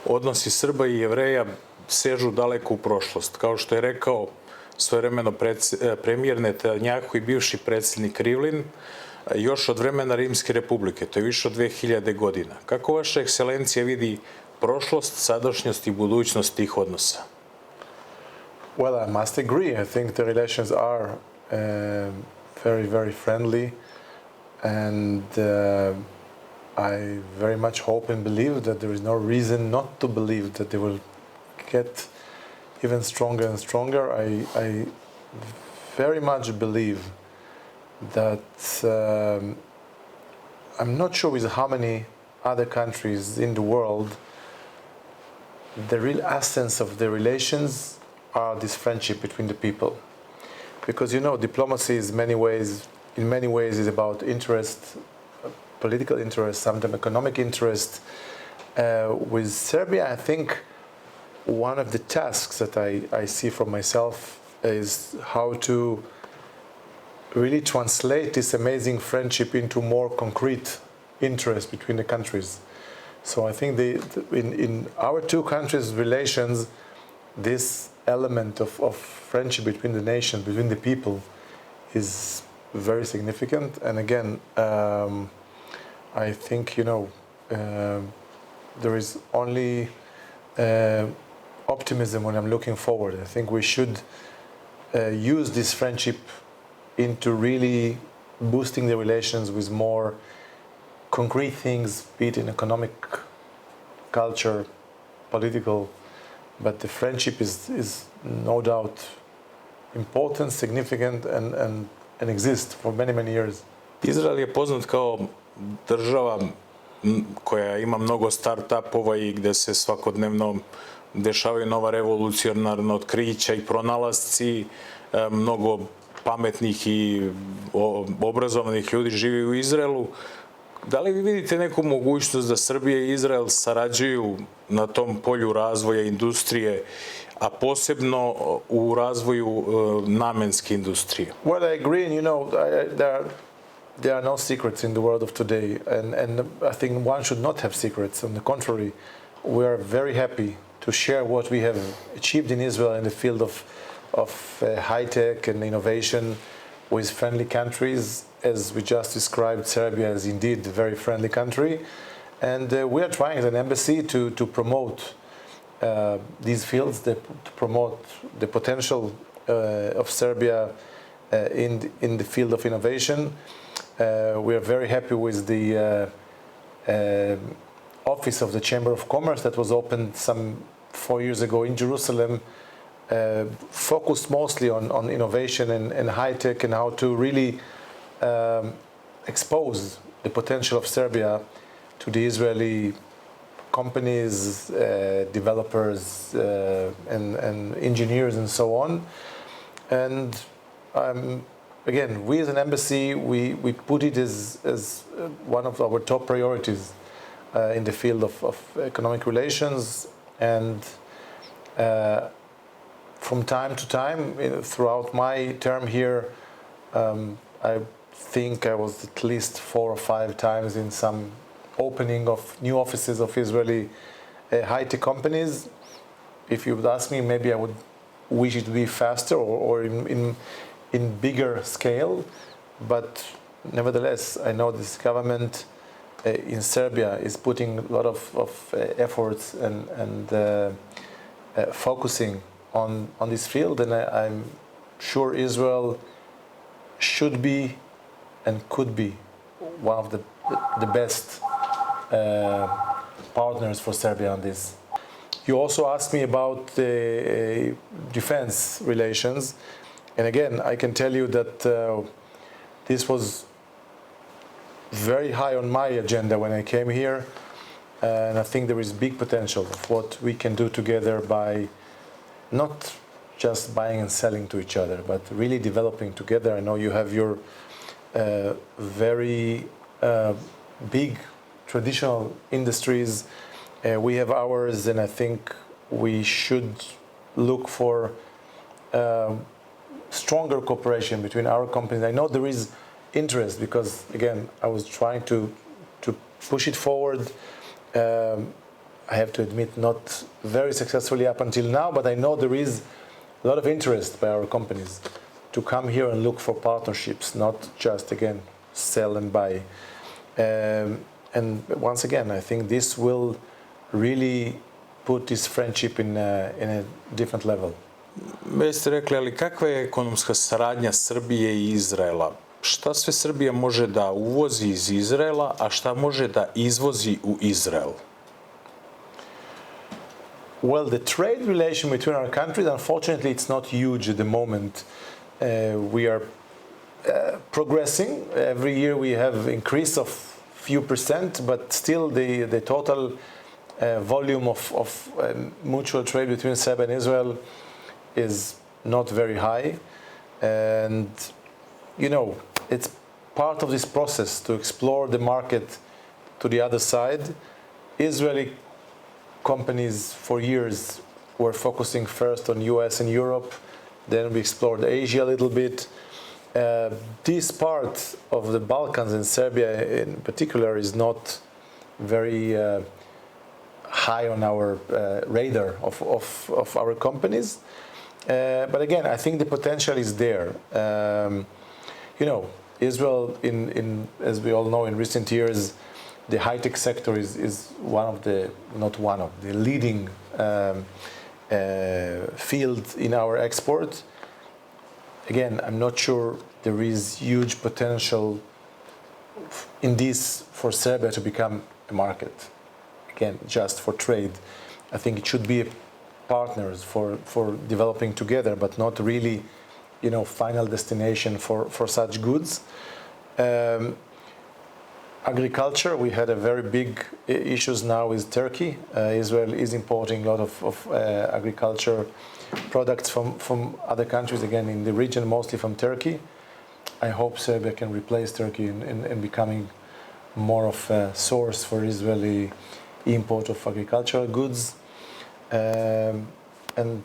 odnosi Srba i Jevreja sežu daleko u prošlost. Kao što je rekao svojevremeno premijer Netanjahu i bivši predsjednik Rivlin, još od vremena Rimske republike, to je više od 2000 godina. Kako vaša ekselencija vidi prošlost, sadašnjost i budućnost tih odnosa? Well, I must agree. I think the relations are very, very friendly, and I very much hope and believe that there is no reason not to believe that they will get even stronger and stronger. I very much believe that I'm not sure with how many other countries in the world the real essence of the relations are this friendship between the people. Because you know, diplomacy is in many ways is about interest, political interest, sometimes economic interest. With Serbia, I think one of the tasks that I see for myself is how to really translate this amazing friendship into more concrete interest between the countries. So I think in our two countries' relations, this element of friendship between the nations, between the people, is very significant. And again, I think, you know, there is only optimism when I'm looking forward. I think we should use this friendship into really boosting the relations with more concrete things, be it in economic, culture, political, but the friendship is no doubt important, significant, and exists for many, many years. Izrael je poznat kao država koja ima mnogo start-upova i gde se svakodnevno dešavaju nova revolucionarna otkrića i pronalasci, mnogo pametnih i obrazovanih ljudi živi u Izraelu. Da li vi vidite neku mogućnost da Srbija i Izrael sarađuju na tom polju razvoja industrije, a posebno u razvoju namenske industrije? Well, I agree, and you know, there are no secrets in the world of today, and I think one should not have secrets. On the contrary, we are very happy to share what we have achieved in Israel in the field of high-tech and innovation with friendly countries. As we just described, Serbia is indeed a very friendly country, and we are trying as an embassy to promote these fields, to promote the potential of Serbia in the field of innovation. We are very happy with the office of the Chamber of Commerce that was opened some 4 years ago in Jerusalem, focused mostly on innovation and high-tech, and how to really expose the potential of Serbia to the Israeli companies, developers, and engineers, and so on. And again, we as an embassy, we put it as one of our top priorities in the field of economic relations. And from time to time, throughout my term here, I think I was at least 4 or 5 times in some opening of new offices of Israeli high-tech companies. If you would ask me, maybe I would wish it to be faster or in bigger scale. But nevertheless, I know this government in Serbia is putting a lot of efforts and focusing on this field, and I'm sure Israel should be and could be one of the best partners for Serbia on this. You also asked me about defense relations, and again, I can tell you that this was very high on my agenda when I came here, and I think there is big potential of what we can do together by not just buying and selling to each other, but really developing together. I know you have your very big traditional industries. We have ours, and I think we should look for stronger cooperation between our companies. I know there is interest because, again, I was trying to push it forward. I have to admit, not very successfully up until now, but I know there is a lot of interest by our companies to come here and look for partnerships, not just, again, sell and buy. And once again, I think this will really put this friendship in a different level. Već ste rekli, ali kakva je ekonomska saradnja Srbije i Izraela? Šta sve Srbija može da uvozi iz Izraela, a šta može da izvozi u Izrael? Well, the trade relation between our countries, unfortunately, it's not huge at the moment. We are progressing. Every year we have increase of few percent, but still the total volume of mutual trade between Serbia and Israel is not very high. And, you know, it's part of this process to explore the market to the other side. Israeli companies for years were focusing first on US and Europe. Then we explored Asia a little bit. This part of the Balkans and Serbia in particular is not very high on our radar of our companies. But again, I think the potential is there. You know, Israel, as we all know, in recent years, the high-tech sector is the leading field in our export. Again, I'm not sure there is huge potential in this for Serbia to become a market. Again, just for trade. I think it should be partners for developing together, but not really, you know, final destination for such goods. Agriculture, we had a very big issues now with Turkey. Israel is importing a lot of agriculture products from other countries, again in the region, mostly from Turkey. I hope Serbia can replace Turkey in becoming more of a source for Israeli import of agricultural goods. And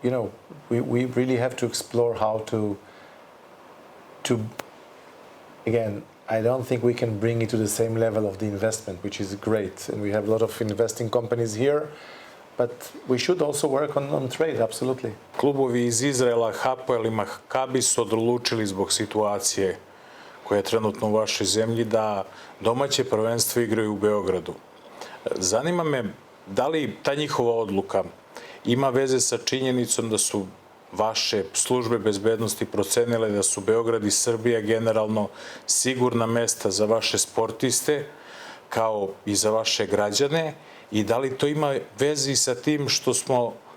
you know, we really have to explore how to again, I don't think we can bring it to the same level of the investment, which is great. And we have a lot of investing companies here, but we should also work on trade, absolutely. Klubovi iz Izraela, Hapoel i Maccabi su odlučili zbog situacije koja je trenutno u vašoj zemlji da domaće prvenstvo igraju u Beogradu. Zanima me da li ta njihova odluka ima veze sa činjenicom da su vaše službe bezbednosti procenile da su Beograd i Srbija generalno sigurna mesta za vaše sportiste kao i za vaše građane, i da li to ima veze i sa tim što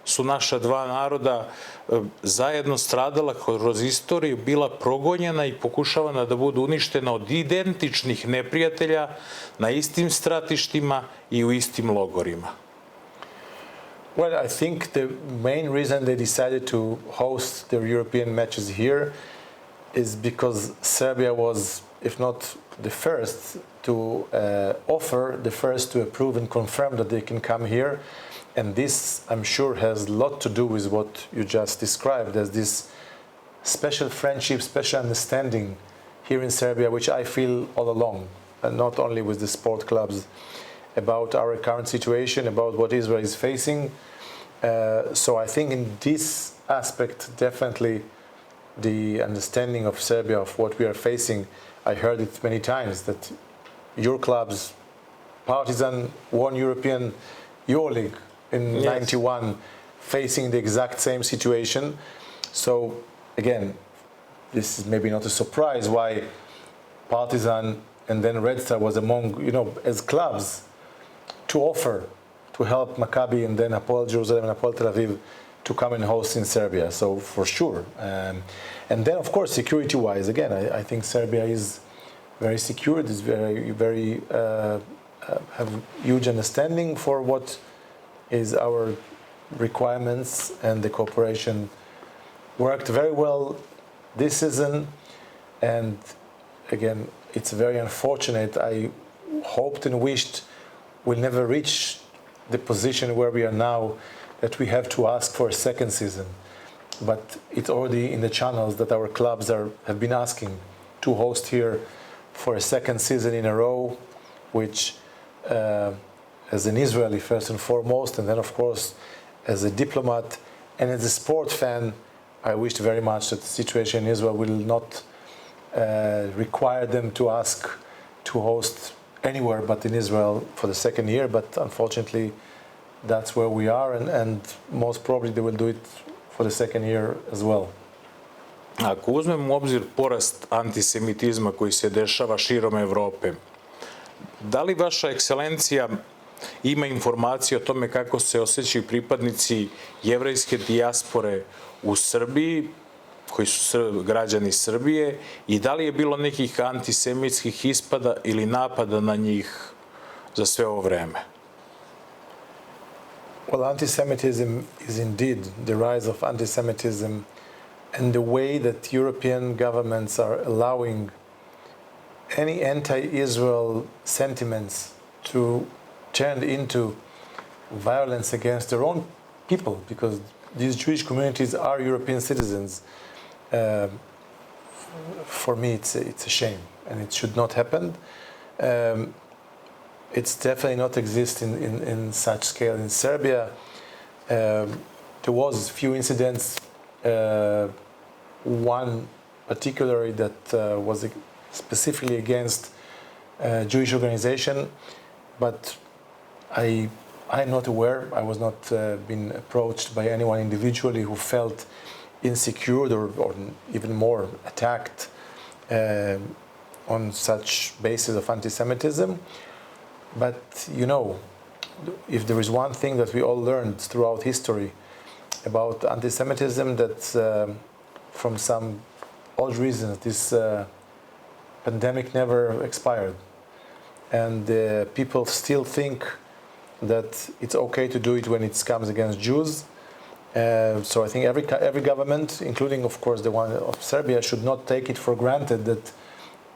su naša dva naroda zajedno stradala kroz istoriju, bila progonjena i pokušavana da budu uništena od identičnih neprijatelja na istim stratištima i u istim logorima? Well, I think the main reason they decided to host their European matches here is because Serbia was, if not the first to offer, the first to approve and confirm that they can come here. And this, I'm sure, has a lot to do with what you just described as this special friendship, special understanding here in Serbia, which I feel all along, and not only with the sport clubs, about our current situation, about what Israel is facing. So I think in this aspect, definitely the understanding of Serbia of what we are facing, I heard it many times, that your clubs, Partizan won European EuroLeague in '91, facing the exact same situation. So again, this is maybe not a surprise why Partizan and then Red Star was among, you know, as clubs to offer to help Maccabi and then Hapoel Jerusalem and Hapoel Tel Aviv to come and host in Serbia. So for sure. And then of course, security-wise, again, I think Serbia is very secure. Is very have huge understanding for what is our requirements, and the cooperation worked very well this season. And again, it's very unfortunate. I hoped and wished we'll never reach the position where we are now, that we have to ask for a second season. But it's already in the channels that our clubs have been asking to host here for a second season in a row, which as an Israeli first and foremost, and then of course as a diplomat and as a sport fan, I wished very much that the situation in Israel will not require them to ask to host anywhere but in Israel for the second year, but unfortunately that's where we are, and most probably they will do it for the second year as well. Ako uzmemo u obzir porast antisemitizma koji se dešava širom Evrope, da li vaša ekselencija ima informacije o tome kako se osjećaju pripadnici jevrejske dijaspore u Srbiji, koji su građani Srbije, i da li je bilo nekih antisemitskih ispada ili napada na njih za sve ovo vreme? Well, anti-Semitism is indeed the rise of anti-Semitism, and the way that European governments are allowing any anti-Israel sentiments to turn into violence against their own people, because these Jewish communities are European citizens. For me, it's a shame, and it should not happen. It's definitely not exist in such scale in Serbia. There was a few incidents, one particularly that was specifically against Jewish organization, but I'm not aware. I was not been approached by anyone individually who felt insecure or even more attacked on such basis of anti-Semitism. But you know, if there is one thing that we all learned throughout history about anti-Semitism, that from some odd reasons this pandemic never expired, and people still think that it's okay to do it when it comes against Jews. So I think every government, including of course the one of Serbia, should not take it for granted that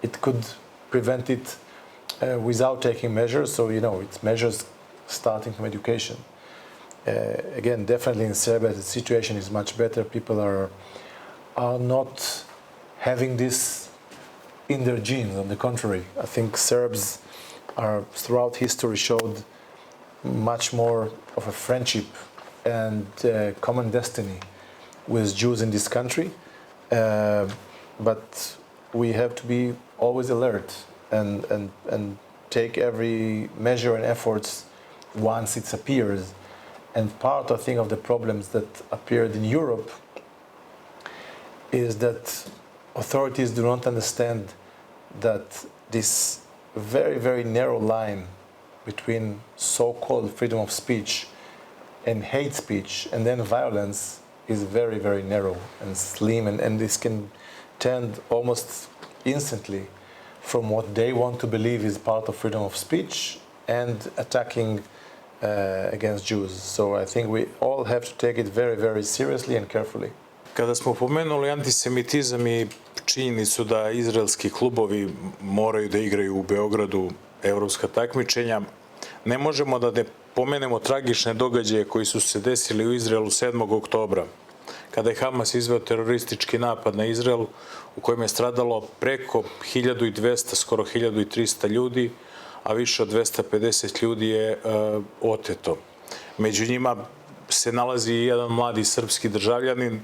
it could prevent it without taking measures. So you know, it's measures starting from education. Again, definitely in Serbia the situation is much better. People are not having this in their genes. On the contrary, I think Serbs are throughout history showed much more of a friendship and common destiny with Jews in this country. But we have to be always alert and take every measure and efforts once it appears. And part, I think, of the problems that appeared in Europe is that authorities do not understand that this very, very narrow line between so-called freedom of speech and hate speech and then violence is very, very narrow and slim, and this can turn almost instantly from what they want to believe is part of freedom of speech and attacking against Jews. So I think we all have to take it very, very seriously and carefully. Kada smo pomenuli antisemitizam i činjenicu da izraelski klubovi moraju da igraju u Beogradu evropska takmičenja, ne možemo da ne pomenemo tragične događaje koji su se desili u Izraelu 7. oktobra, kada je Hamas izveo teroristički napad na Izrael u kojem je stradalo preko 1200, skoro 1300 ljudi, a više od 250 ljudi je oteto. Među njima se nalazi i jedan mladi srpski državljanin,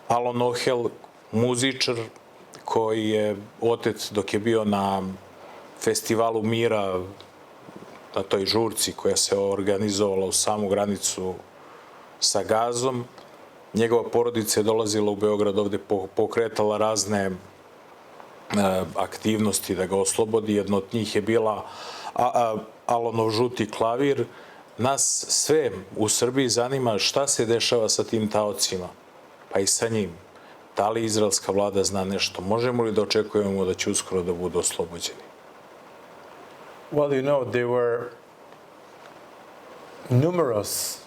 Alon Ohel, muzičar, koji je otet dok je bio na festivalu mira, na toj žurci koja se organizovala u samu granicu sa Gazom. Njegova porodica je dolazila u Beograd, ovde pokretala razne aktivnosti da ga oslobodi. Jedna od njih je bila Alonov žuti klavir. Nas sve u Srbiji zanima šta se dešava sa tim taocima, pa i sa njim. Da li izraelska vlada zna nešto? Možemo li da očekujemo da će uskoro da budu oslobođeni? Well, you know, there were numerous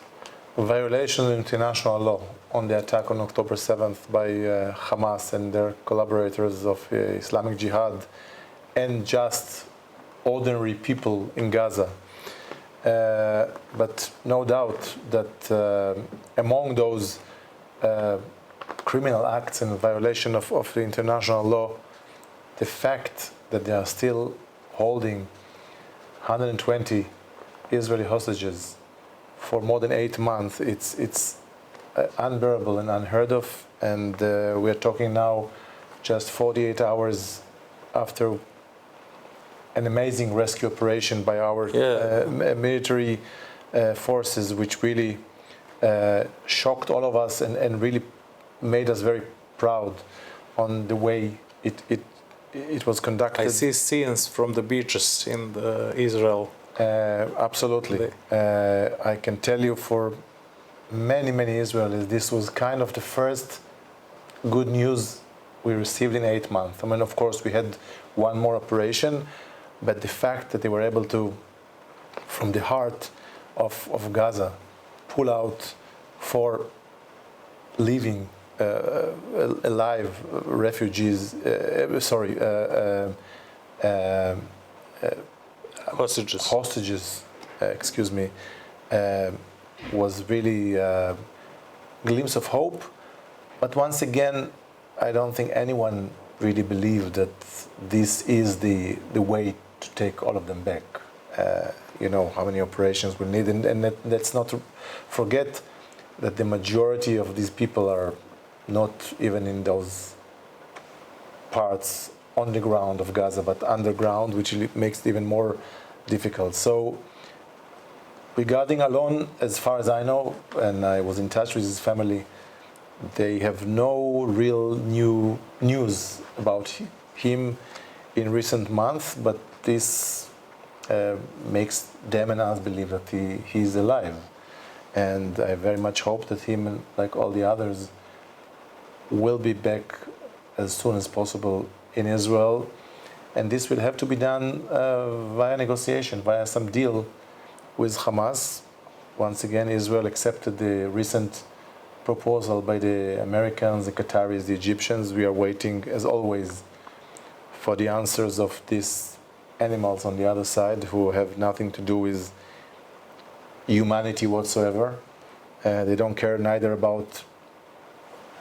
violations of international law on the attack on October 7th by Hamas and their collaborators of Islamic Jihad and just ordinary people in Gaza. But no doubt that among those criminal acts and violation of the international law, the fact that they are still holding 120 Israeli hostages for more than 8 months, it's unbearable and unheard of. And we are talking now just 48 hours after an amazing rescue operation by our military forces, which really shocked all of us and really made us very proud on the way it was conducted. I see scenes from the beaches in Israel. Absolutely. I can tell you for many Israelis, this was kind of the first good news we received in 8 months. I mean, of course, we had one more operation, but the fact that they were able to, from the heart of Gaza, pull out 4 living, alive refugees, hostages, excuse me, was really a glimpse of hope. But once again, I don't think anyone really believed that this is the way to take all of them back. You know how many operations we need, and let's not forget that the majority of these people are not even in those parts on the ground of Gaza, but underground, which makes it even more difficult. So regarding Alon, as far as I know, and I was in touch with his family, they have no real new news about him in recent months, but this makes them and us believe that he's alive. And I very much hope that him, like all the others, will be back as soon as possible in Israel. And this will have to be done via negotiation, via some deal with Hamas. Once again, Israel accepted the recent proposal by the Americans, the Qataris, the Egyptians. We are waiting, as always, for the answers of these animals on the other side who have nothing to do with humanity whatsoever. They don't care neither about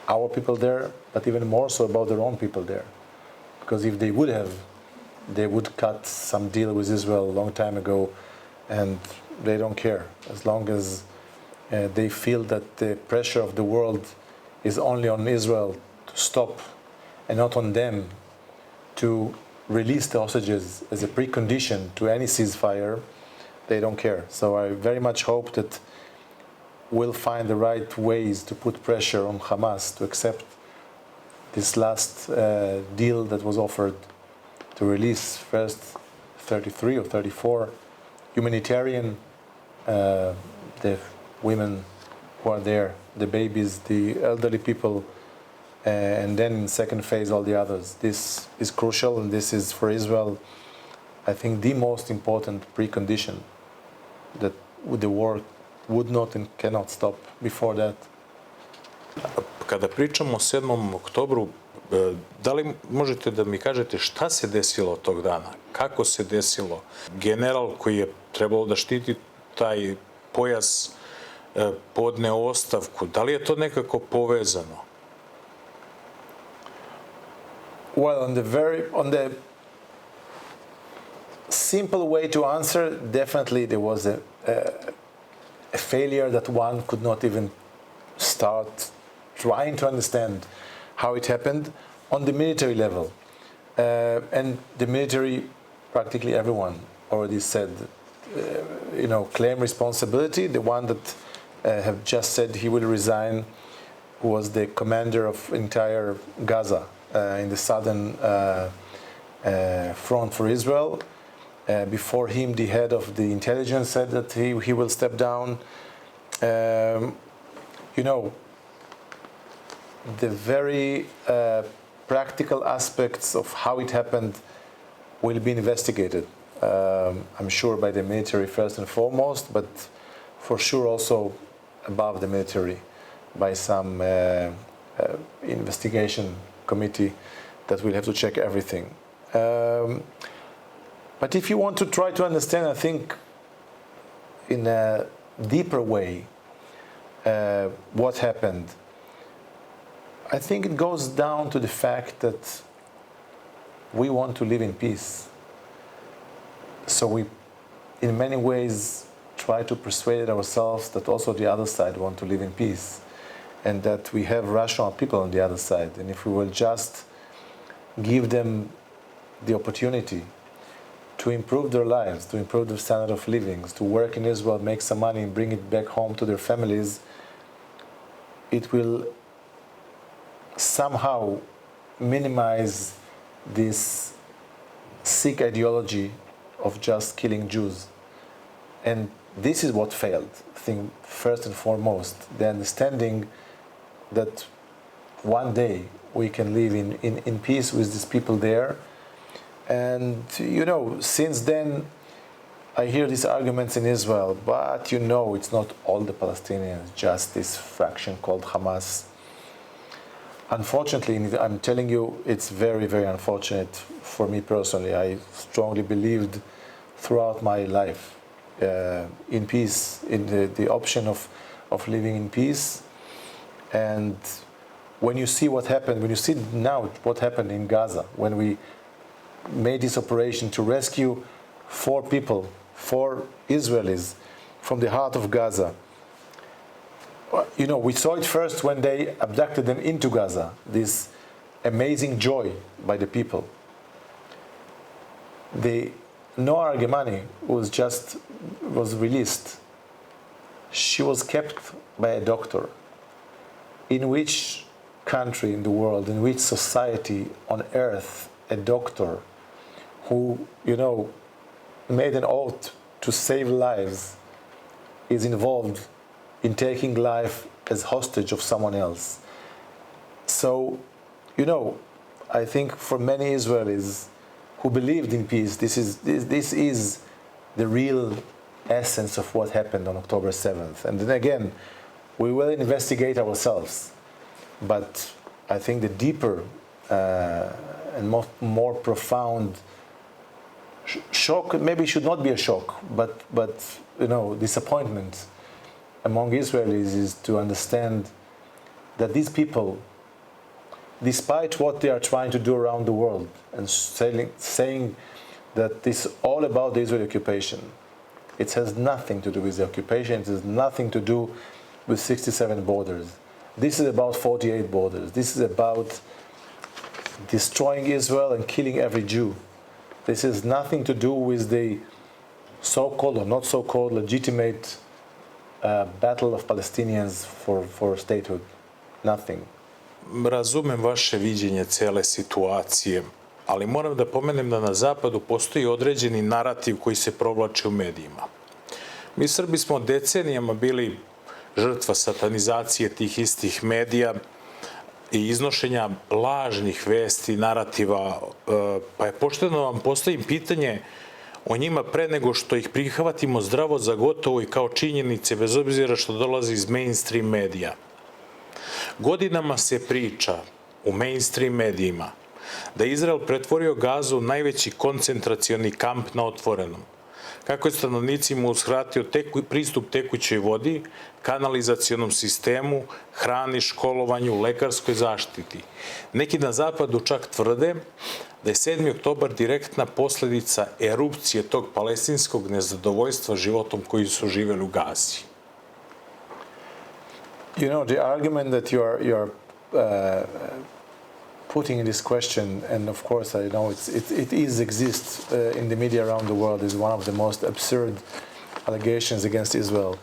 our people there, but even more so about their own people there. Because if they would have, they would cut some deal with Israel a long time ago, and they don't care. As long as they feel that the pressure of the world is only on Israel to stop and not on them to release the hostages as a precondition to any ceasefire, they don't care. So I very much hope that we'll find the right ways to put pressure on Hamas to accept this last deal that was offered to release first 33 or 34 humanitarian, the women who are there, the babies, the elderly people, and then in second phase all the others. This is crucial, and this is for Israel, I think, the most important precondition that the war would not and cannot stop before that. Kada pričamo o 7. oktobru, da li možete da mi kažete šta se desilo tog dana? Kako se desilo? General koji je trebalo da štiti taj pojas podneo ostavku. Da li je to nekako povezano? Well, on the simple way to answer, definitely there was a failure that one could not even start trying to understand how it happened on the military level. And the military, practically everyone already said, claim responsibility. The one that have just said he will resign was the commander of entire Gaza in the southern front for Israel. Before him, the head of the intelligence said that he will step down. The very practical aspects of how it happened will be investigated. I'm sure by the military first and foremost, but for sure also above the military by some investigation committee that will have to check everything. But if you want to try to understand, I think, in a deeper way, what happened, I think it goes down to the fact that we want to live in peace. So we, in many ways, try to persuade ourselves that also the other side want to live in peace, and that we have rational people on the other side. And if we will just give them the opportunity to improve their lives, to improve their standard of living, to work in Israel, make some money and bring it back home to their families, it will somehow minimize this sick ideology of just killing Jews. And this is what failed, I think, first and foremost, the understanding that one day we can live in peace with these people there. And, you know, since then, I hear these arguments in Israel, but, you know, it's not all the Palestinians, just this fraction called Hamas. Unfortunately, I'm telling you, it's very, very unfortunate for me personally. I strongly believed throughout my life in peace, in the option of living in peace. And when you see what happened, when you see now what happened in Gaza, when we made this operation to rescue 4 people, 4 Israelis from the heart of Gaza, you know, we saw it first when they abducted them into Gaza, this amazing joy by the people. The Noah Argemani was released. She was kept by a doctor. In which country in the world, in which society on earth, a doctor who, you know, made an oath to save lives is involved in taking life as hostage of someone else? So, you know, I think for many Israelis who believed in peace, this is the real essence of what happened on October 7th. And then again, we will investigate ourselves. But I think the deeper and more profound shock, maybe should not be a shock, but you know, disappointment among Israelis is to understand that these people, despite what they are trying to do around the world and saying that this is all about the Israeli occupation, it has nothing to do with the occupation, it has nothing to do with 67 borders. This is about 48 borders. This is about destroying Israel and killing every Jew. This has nothing to do with the so-called or not so-called legitimate battle of Palestinians for statehood. Nothing. Razumem vaše viđenje cele situacije, ali moram da pomenem da na zapadu postoji određeni narativ koji se provlači u medijima. Mi Srbi smo decenijama bili žrtva satanizacije tih istih medija i iznošenja lažnih vesti, narativa, pa je pošteno vam postavim pitanje o njima pre nego što ih prihvatimo zdravo za gotovo i kao činjenice, bez obzira što dolazi iz mainstream medija. Godinama se priča u mainstream medijima da je Izrael pretvorio Gazu u najveći koncentracioni kamp na otvorenom. Kako je stanovnicima uskratio pristup tekućoj vodi, kanalizacionom sistemu, hrani, školovanju, lekarskoj zaštiti. Neki na zapadu čak tvrde da je 7. oktobar direktna posljedica erupcije tog palestinskog nezadovoljstva životom koji su živjeli u Gazi. You know, the argument that you are putting in this question, and of course I know it exists in the media around the world, is one of the most absurd allegations against Israel.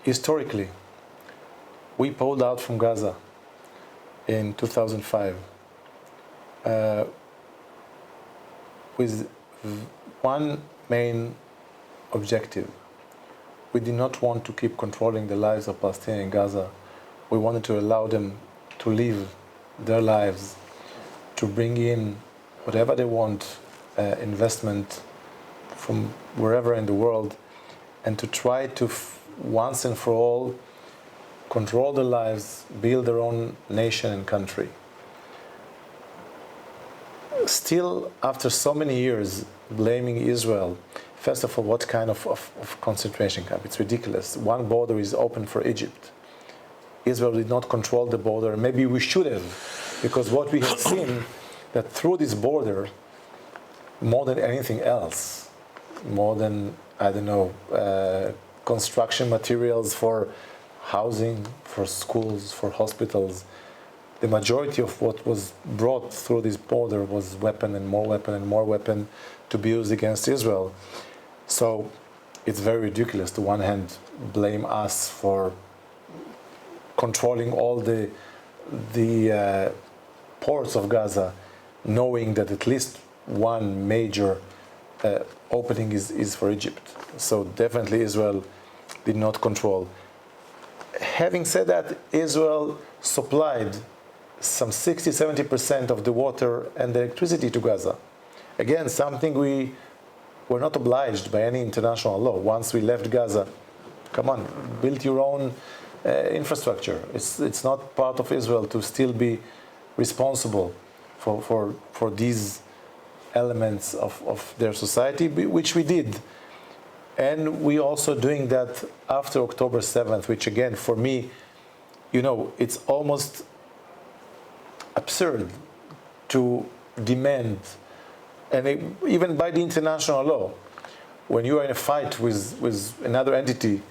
Historically, we pulled out from Gaza in 2005 with one main objective. We did not want to keep controlling the lives of Palestinians in Gaza. We wanted to allow them to live their lives, to bring in whatever they want, investment from wherever in the world, and to try to once and for all control their lives, build their own nation and country. Still, after so many years blaming Israel, first of all, what kind of concentration camp? It's ridiculous. One border is open for Egypt. Israel did not control the border. Maybe we should have, because what we have seen, that through this border, more than anything else, more than, I don't know, construction materials for housing, for schools, for hospitals. The majority of what was brought through this border was weapon and more weapon to be used against Israel. So it's very ridiculous to one hand blame us for controlling all the ports of Gaza, knowing that at least one major opening is for Egypt. So definitely Israel did not control. Having said that, Israel supplied some 60-70% of the water and the electricity to Gaza. Again, something we were not obliged by any international law. Once we left Gaza, come on, build your own infrastructure. It's not part of Israel to still be responsible for these elements of their society, which we did. And we also doing that after October 7th, which again, for me, you know, it's almost absurd to demand, and even by the international law, when you are in a fight with another entity,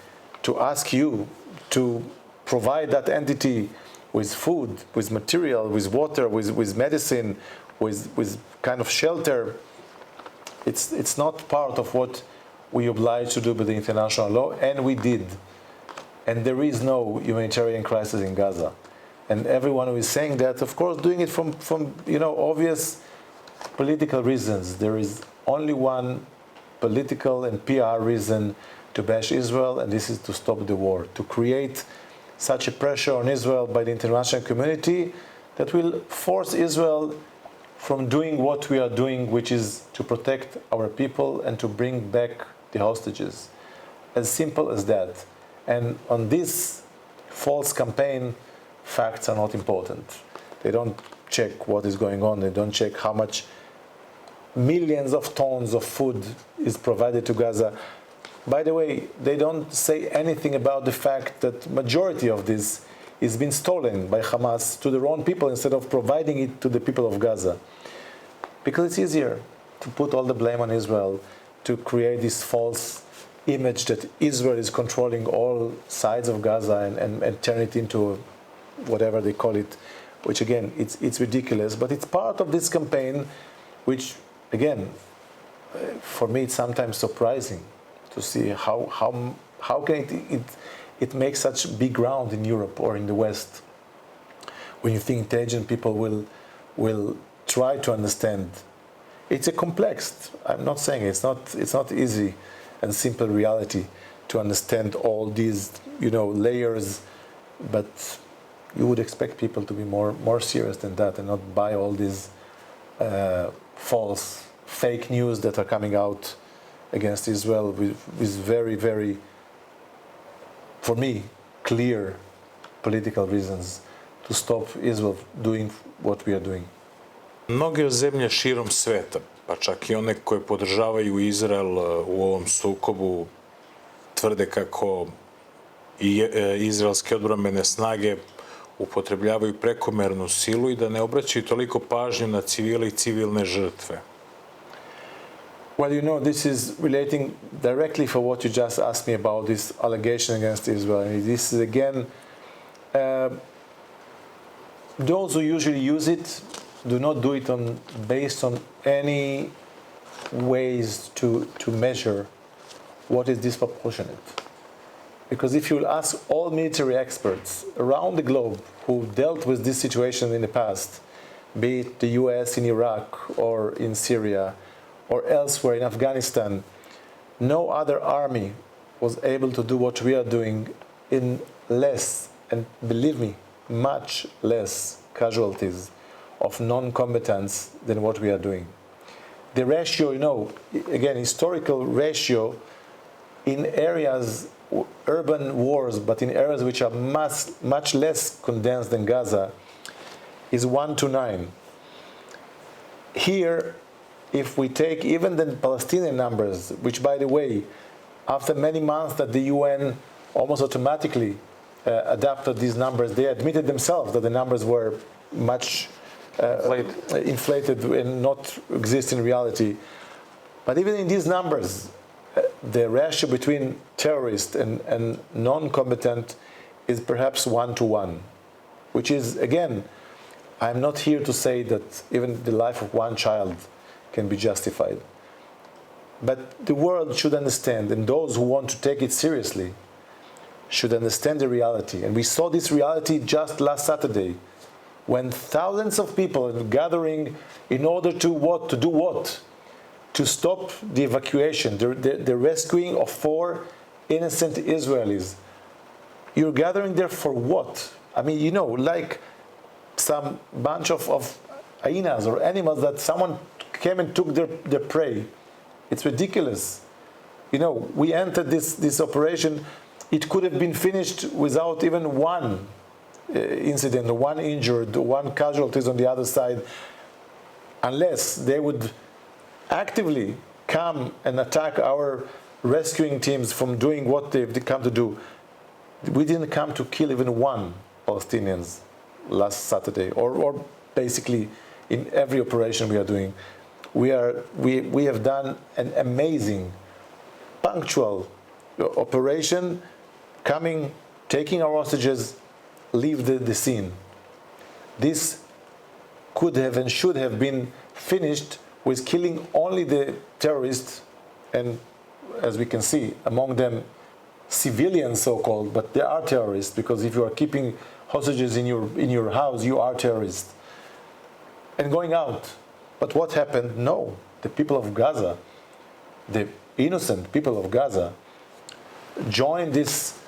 to ask you to provide that entity with food, with material, with water, with medicine, with kind of shelter, it's not part of what we obliged to do by the international law, and we did. And there is no humanitarian crisis in Gaza. And everyone who is saying that, of course, doing it from obvious political reasons. There is only one political and PR reason to bash Israel, and this is to stop the war, to create such a pressure on Israel by the international community that will force Israel from doing what we are doing, which is to protect our people and to bring back the hostages. As simple as that. And on this false campaign, facts are not important. They don't check what is going on. They don't check how much millions of tons of food is provided to Gaza. By the way, they don't say anything about the fact that majority of this is being stolen by Hamas to their own people instead of providing it to the people of Gaza. Because it's easier to put all the blame on Israel, to create this false image that Israel is controlling all sides of Gaza and turn it into whatever they call it, which again, it's ridiculous. But it's part of this campaign, which again, for me, it's sometimes surprising to see how can it make such big ground in Europe or in the West when you think intelligent people will try to understand. It's a complex. I'm not saying it's not easy and simple reality to understand all these layers, but you would expect people to be more serious than that and not buy all these false fake news that are coming out against Israel with very, very, for me, clear political reasons to stop Israel doing what we are doing. Mnoge zemlje širom sveta, pa čak i one koje podržavaju Izrael u ovom sukobu, tvrde kako i izraelske odbrambene snage upotrebljavaju prekomernu silu i da ne obraćaju toliko pažnju na civile i civilne žrtve. Well, this is relating directly for what you just asked me about this allegation against Israel. And this is again, those who usually use it do not do it based on any ways to measure what is disproportionate. Because if you will ask all military experts around the globe who dealt with this situation in the past, be it the US in Iraq or in Syria or elsewhere in Afghanistan, no other army was able to do what we are doing in less, and believe me, much less casualties of non-combatants than what we are doing. The ratio, again, historical ratio in areas, urban wars, but in areas which are much less condensed than Gaza, is 1 to 9. Here, if we take even the Palestinian numbers, which, by the way, after many months that the UN almost automatically adapted these numbers, they admitted themselves that the numbers were much inflated and not exist in reality. But even in these numbers, the ratio between terrorist and non-combatant is perhaps 1-to-1, which is, again, I'm not here to say that even the life of one child can be justified. But the world should understand, and those who want to take it seriously should understand the reality. And we saw this reality just last Saturday, when thousands of people are gathering in order to what? To do what? To stop the evacuation, the rescuing of 4 innocent Israelis. You're gathering there for what? I mean, you know, like some bunch of hyenas or animals that someone came and took their prey. It's ridiculous. You know, we entered this operation. It could have been finished without even one incident, or one injured, or one casualties on the other side, unless they would actively come and attack our rescuing teams from doing what they've come to do. We didn't come to kill even one Palestinians last Saturday, or basically in every operation we are doing. We have done an amazing, punctual operation, coming, taking our hostages, leave the scene. This could have and should have been finished with killing only the terrorists, and as we can see, among them civilians so-called, but they are terrorists, because if you are keeping hostages in your house, you are terrorists. And going out. But what happened? No. The people of Gaza, the innocent people of Gaza, joined this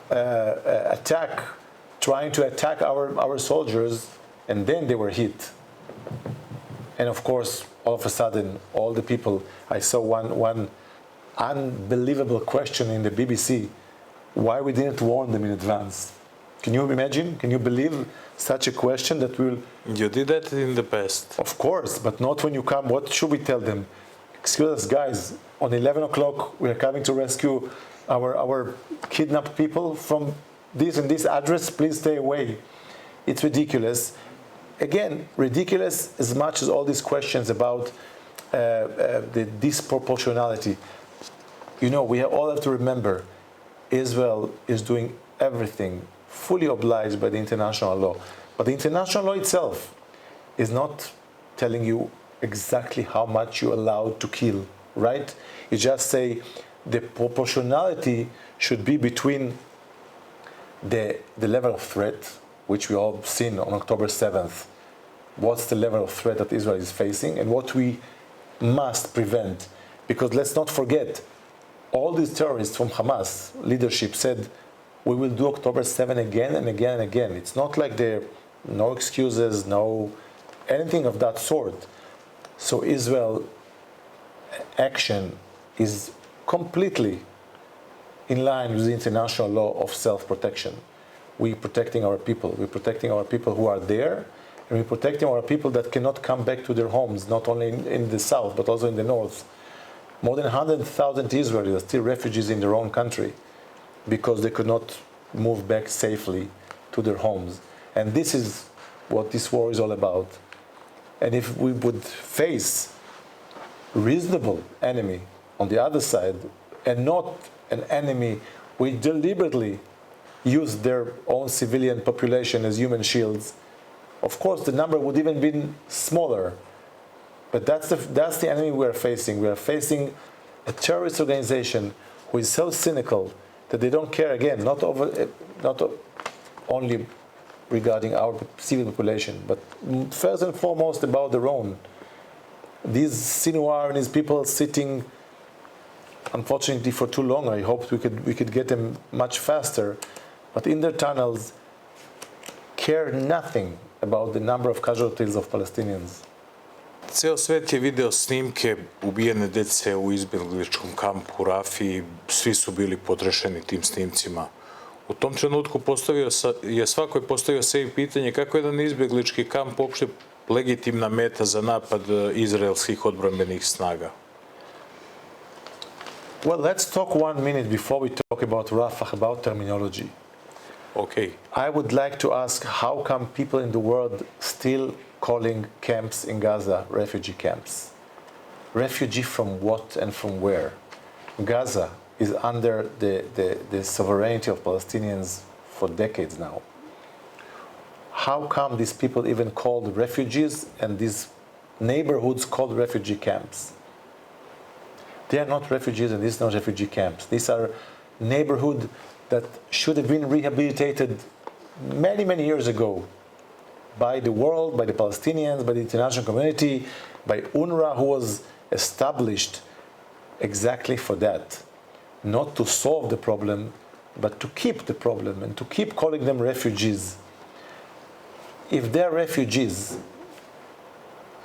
attack, trying to attack our soldiers, and then they were hit. And of course, all of a sudden, all the people, I saw one unbelievable question in the BBC, why we didn't warn them in advance. Can you imagine? Can you believe such a question that will... You did that in the past. Of course, but not when you come. What should we tell them? Excuse us, guys, on 11 o'clock we are coming to rescue our kidnapped people from this and this address, please stay away. It's ridiculous. Again, ridiculous as much as all these questions about the disproportionality. You know, we all have to remember, Israel is doing everything fully obliged by the international law. But the international law itself is not telling you exactly how much you're allowed to kill, right? You just say the proportionality should be between the level of threat, which we all seen on October 7th. What's the level of threat that Israel is facing, and what we must prevent. Because let's not forget, all these terrorists from Hamas leadership said, we will do October 7 again and again and again. It's not like there no excuses, no anything of that sort. So Israel action is completely in line with the international law of self-protection. We're protecting our people. We're protecting our people who are there, and we're protecting our people that cannot come back to their homes, not only in the south, but also in the north. More than 100,000 Israelis are still refugees in their own country because they could not move back safely to their homes. And this is what this war is all about. And if we would face reasonable enemy on the other side, and not an enemy which deliberately use their own civilian population as human shields, of course the number would even be smaller. But that's the enemy we are facing. We are facing a terrorist organization who is so cynical that they don't care, again, not only regarding our civil population, but first and foremost about their own. These Sinwar and these people sitting, unfortunately, for too long. I hoped we could get them much faster, but in their tunnels, care nothing about the number of casualties of Palestinians. Ceo svet je video snimke ubijene dece u izbjegličkom kampu u Rafiji. Svi su bili podrešeni tim snimcima. U tom trenutku svako je postavio sebi pitanje kako je jedan izbjeglički kamp uopšte legitimna meta za napad izraelskih odbrambenih snaga. Well, let's talk 1 minute before we talk about Rafah, about terminology. Okay. I would like to ask, how come people in the world still calling camps in Gaza refugee camps? Refugee from what and from where? Gaza is under the sovereignty of Palestinians for decades now. How come these people even called refugees and these neighborhoods called refugee camps? They are not refugees and these are not refugee camps. These are neighborhoods that should have been rehabilitated many, many years ago by the world, by the Palestinians, by the international community, by UNRWA, who was established exactly for that. Not to solve the problem, but to keep the problem and to keep calling them refugees. If they're refugees,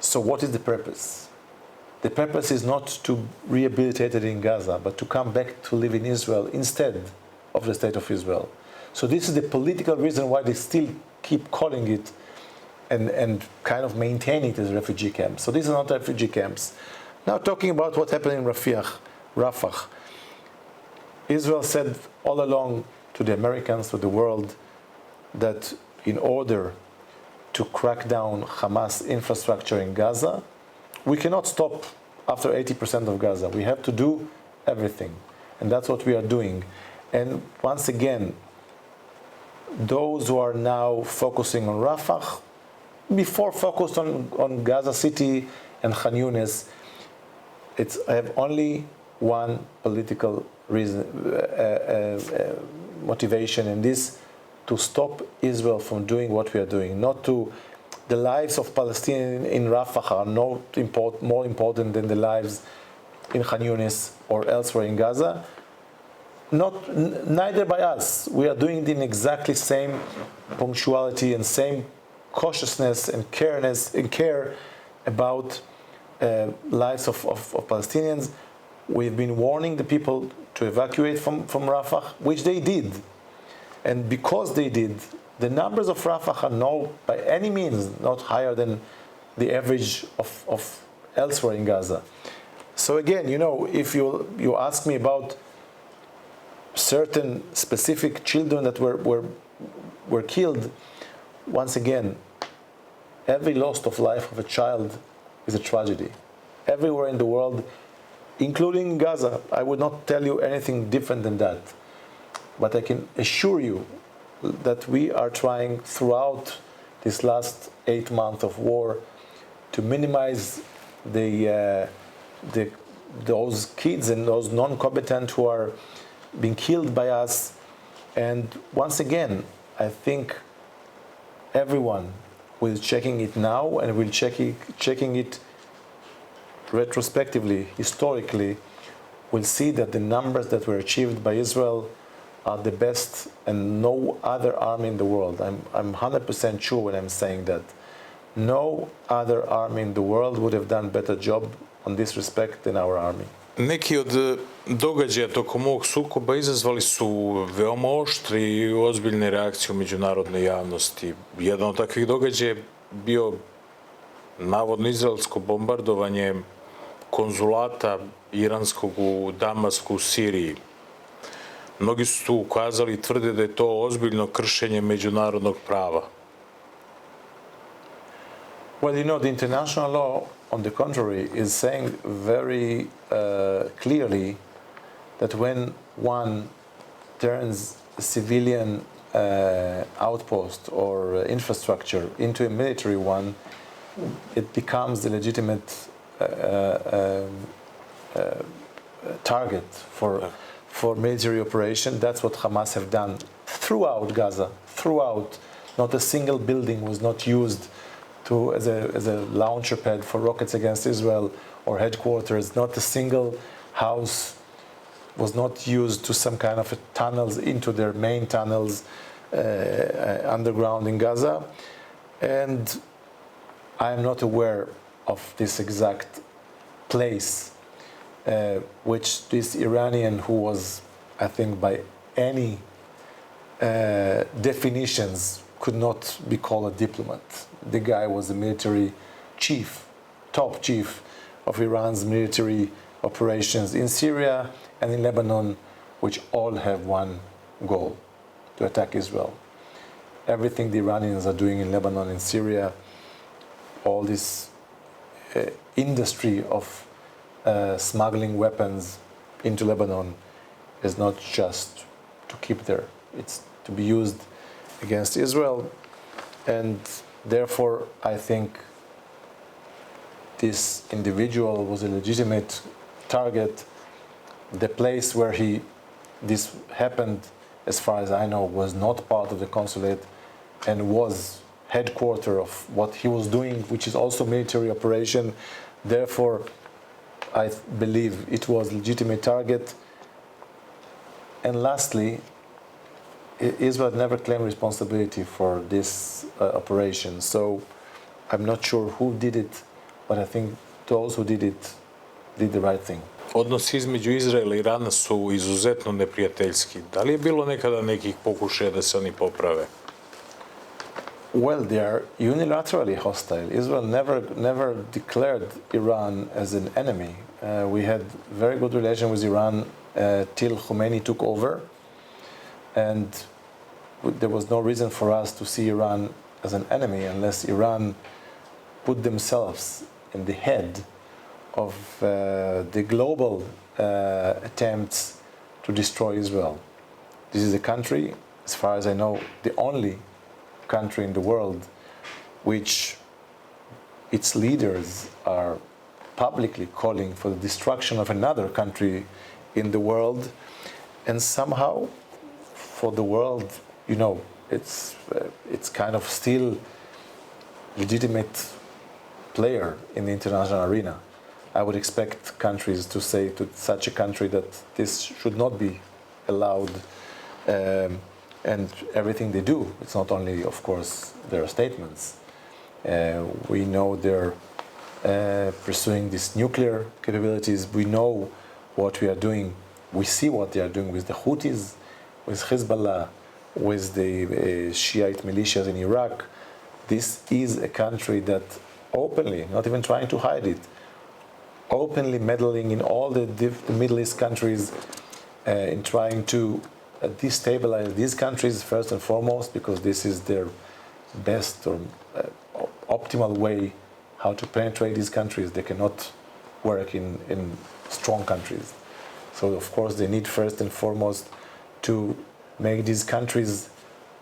so what is the purpose? The purpose is not to rehabilitate it in Gaza, but to come back to live in Israel instead of the state of Israel. So this is the political reason why they still keep calling it and kind of maintain it as refugee camps. So these are not refugee camps. Now talking about what happened in Rafah. Israel said all along to the Americans, to the world, that in order to crack down Hamas infrastructure in Gaza, we cannot stop after 80% of Gaza. We have to do everything. And that's what we are doing. And once again, those who are now focusing on Rafah, before focused on Gaza City and Khan Yunis, I have only one political reason, motivation, and this to stop Israel from doing what we are doing. Not to, the lives of Palestinians in Rafah are more important than the lives in Khan Yunis or elsewhere in Gaza. Neither by us. We are doing it in exactly same punctuality and same cautiousness and care about lives of Palestinians. We've been warning the people to evacuate from Rafah, which they did. And because they did, the numbers of Rafah are by any means not higher than the average of elsewhere in Gaza. So again, if you ask me about certain specific children that were killed, once again, every loss of life of a child is a tragedy. Everywhere in the world, including Gaza, I would not tell you anything different than that. But I can assure you that we are trying throughout this last 8 months of war to minimize those kids and those non-combatant who are being killed by us. And once again, I think everyone who is checking it now and will checking it retrospectively, historically, will see that the numbers that were achieved by Israel are the best and no other army in the world. I'm 100% sure when I'm saying that. No other army in the world would have done better job on this respect than our army. Neki od događaja tokom ovog sukoba izazvali su veoma oštre i ozbiljne reakcije u međunarodnoj javnosti. Jedan od takvih događaja je bio navodno izraelsko bombardovanje konzulata iranskog u Damasku u Siriji. Mnogi su tu ukazali i tvrde da je to ozbiljno kršenje međunarodnog prava. Well, the international law, on the contrary, is saying very clearly that when one turns a civilian outpost or infrastructure into a military one, it becomes a legitimate target for military operation. That's what Hamas have done throughout Gaza. Throughout, not a single building was not used as a launcher pad for rockets against Israel or headquarters. Not a single house was not used to some kind of tunnels into their main tunnels underground in Gaza. And I am not aware of this exact place which this Iranian, who was, I think, by any definitions, could not be called a diplomat. The guy was a military chief, top chief of Iran's military operations in Syria and in Lebanon, which all have one goal: to attack Israel. Everything the Iranians are doing in Lebanon and Syria, all this industry of smuggling weapons into Lebanon is not just to keep there. It's to be used against Israel. And therefore, I think this individual was a legitimate target. The place where this happened, as far as I know, was not part of the consulate and was headquarters of what he was doing, which is also military operation. Therefore, I believe it was a legitimate target. And lastly, Israel never claimed responsibility for this operation. So I'm not sure who did it, but I think those who did it did the right thing. Odnosi između Izraela i Irana su izuzetno neprijateljski. Da li je bilo nekada nekih pokušaja da se oni poprave? Well, they are unilaterally hostile. Israel never declared Iran as an enemy. We had very good relation with Iran till Khomeini took over, and there was no reason for us to see Iran as an enemy unless Iran put themselves in the head of the global attempts to destroy Israel. This is a country, as far as I know, the only country in the world which its leaders are publicly calling for the destruction of another country in the world, and somehow for the world, you know, it's kind of still legitimate player in the international arena. I would expect countries to say to such a country that this should not be allowed, and everything they do. It's not only, of course, their statements. We know they're pursuing these nuclear capabilities. We know what we are doing. We see what they are doing with the Houthis, with Hezbollah, with the Shiite militias in Iraq. This is a country that openly, not even trying to hide it, openly meddling in all the Middle East countries, in trying to destabilize these countries first and foremost, because this is their best or optimal way how to penetrate these countries. They cannot work in strong countries. So of course they need first and foremost to make these countries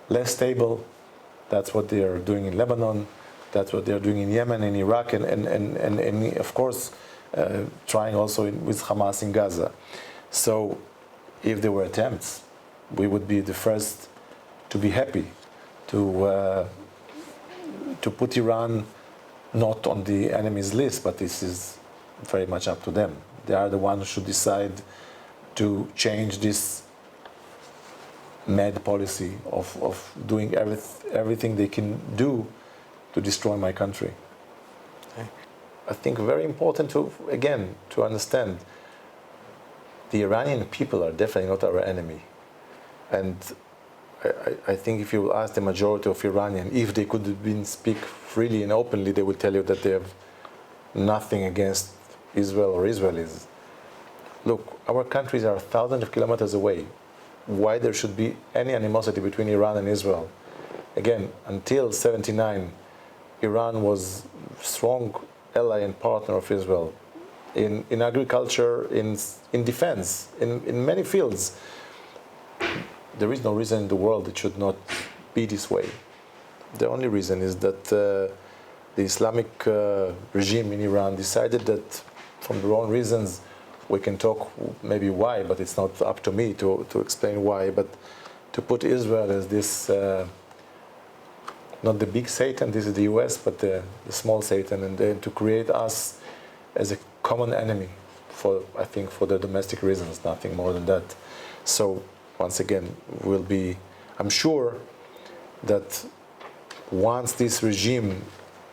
less stable. That's what they are doing in Lebanon. That's what they are doing in Yemen, in Iraq, and of course trying also with Hamas in Gaza. So if there were attempts, we would be the first to be happy to put Iran not on the enemy's list, but this is very much up to them. They are the ones who should decide to change this mad policy of doing everything they can do to destroy my country. Okay. I think very important to understand the Iranian people are definitely not our enemy. And I think if you ask the majority of Iranians, if they could speak freely and openly, they will tell you that they have nothing against Israel or Israelis. Look, our countries are thousands of kilometers away. Why there should be any animosity between Iran and Israel? Again, until 1979, Iran was a strong ally and partner of Israel in agriculture, in defense, in many fields. There is no reason in the world it should not be this way. The only reason is that the Islamic regime in Iran decided that, from their own reasons, we can talk maybe why, but it's not up to me to explain why, but to put Israel as this, not the big Satan, this is the US, but the small Satan, and then to create us as a common enemy I think for the domestic reasons, nothing more than that. So once again, I'm sure that once this regime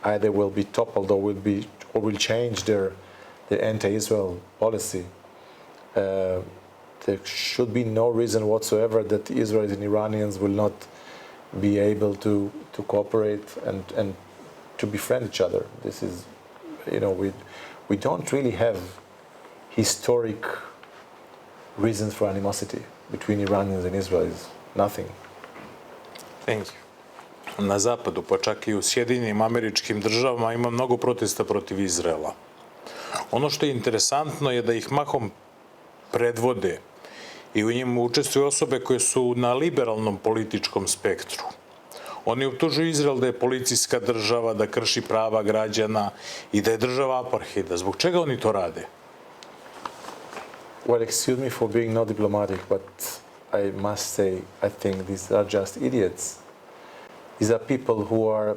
either will be toppled or will change their anti-Israel policy, there should be no reason whatsoever that Israelis and Iranians will not be able to cooperate and to befriend each other. This is, we don't really have historic reasons for animosity between Iranians and Israelis. Nothing. Thank you. Na zapadu, pa čak i u Sjedinjenim Američkim Državama, ima mnogo protesta protiv Izraela. Ono što je interesantno je da ih mahom predvode i u njemu učestvuju osobe koje su na liberalnom političkom spektru. Oni optužuju Izrael da je policijska država, da krši prava građana i da je država apartheida. Zbog čega oni to rade? Well, excuse me for being not diplomatic, but I must say, I think these are just idiots. These are people who are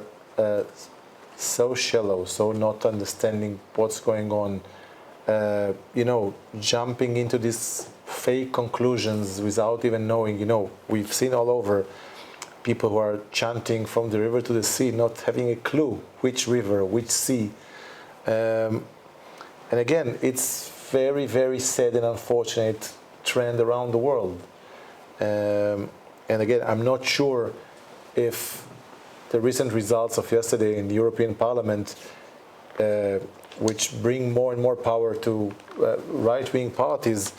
so shallow, so not understanding what's going on, jumping into these fake conclusions without even knowing, we've seen all over people who are chanting from the river to the sea, not having a clue which river, which sea. And again, it's very, very sad and unfortunate trend around the world. And again, I'm not sure if the recent results of yesterday in the European Parliament, which bring more and more power to right-wing parties,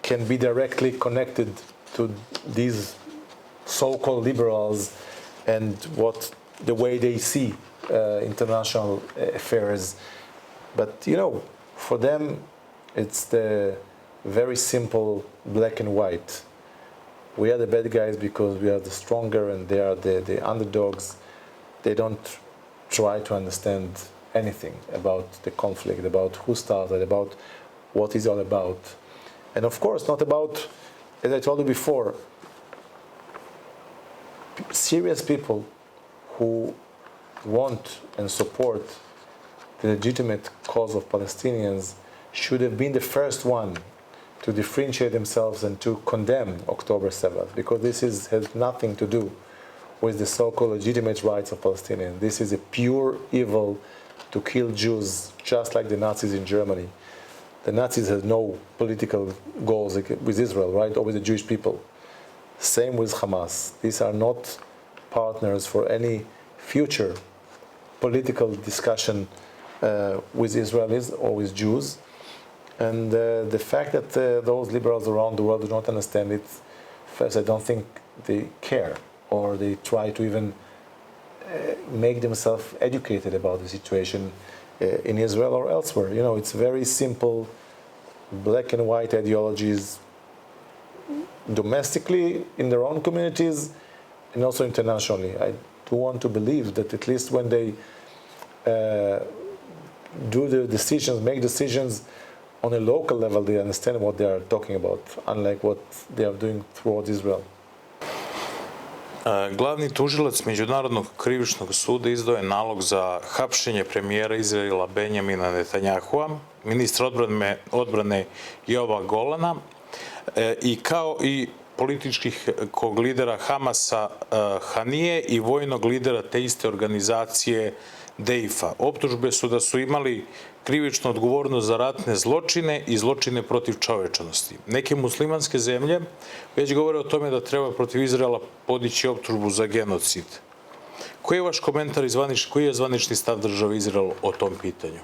can be directly connected to these so-called liberals and the way they see international affairs. But for them, it's the very simple black and white. We are the bad guys because we are the stronger and they are the underdogs. They don't try to understand anything about the conflict, about who started, about what it's all about. And of course, not about, as I told you before, serious people who want and support the legitimate cause of Palestinians should have been the first one to differentiate themselves and to condemn October 7th, because this has nothing to do with the so-called legitimate rights of Palestinians. This is a pure evil to kill Jews, just like the Nazis in Germany. The Nazis had no political goals with Israel, right, or with the Jewish people. Same with Hamas. These are not partners for any future political discussion with Israelis or with Jews. And the fact that those liberals around the world do not understand it, first, I don't think they care, or they try to even make themselves educated about the situation in Israel or elsewhere. It's very simple, black and white ideologies, domestically in their own communities and also internationally. I do want to believe that at least when they do the decisions, make decisions on a local level, they understand what they are talking about, unlike what they are doing throughout Israel. Glavni tužilac Međunarodnog krivičnog suda izdao je nalog za hapšenje premijera Izraela Benjamina Netanjahua, ministra odbrane Joaba Golana i kao i političkih lidera Hamasa Hanije i vojnog lidera te iste organizacije Deifa. Optužbe su da su imali krivičnu odgovornost za ratne zločine i zločine protiv čovečnosti. Neke muslimanske zemlje već govore o tome da treba protiv Izraela podići optužbu za genocid. Koji je vaš komentar i koji je zvanični stav države Izrael o tom pitanju?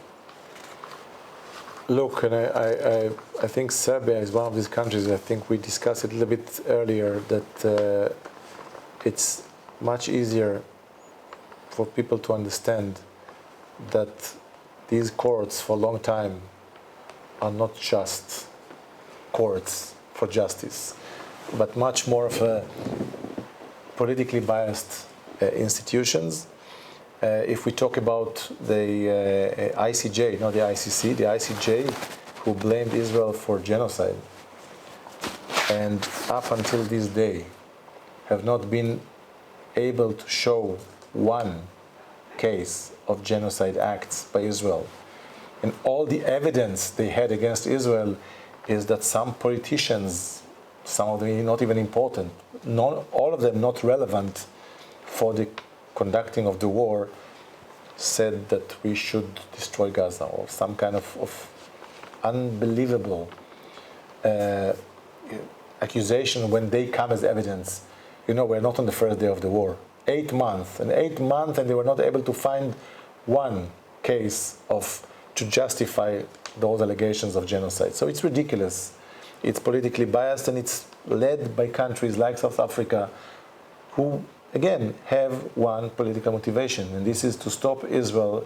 Look, and I think Serbia is one of these countries. I think we discussed it a little bit earlier that it's much easier for people to understand that these courts for a long time are not just courts for justice, but much more of a politically biased institutions. If we talk about the ICJ, not the ICC, the ICJ, who blamed Israel for genocide, and up until this day have not been able to show one case of genocide acts by Israel. And all the evidence they had against Israel is that some politicians, some of them not even important, all of them not relevant for the conducting of the war, said that we should destroy Gaza, or some kind of unbelievable accusation when they come as evidence. We're not on the first day of the war. 8 months, and they were not able to find one case to justify those allegations of genocide. So it's ridiculous. It's politically biased, and it's led by countries like South Africa, who again have one political motivation, and this is to stop Israel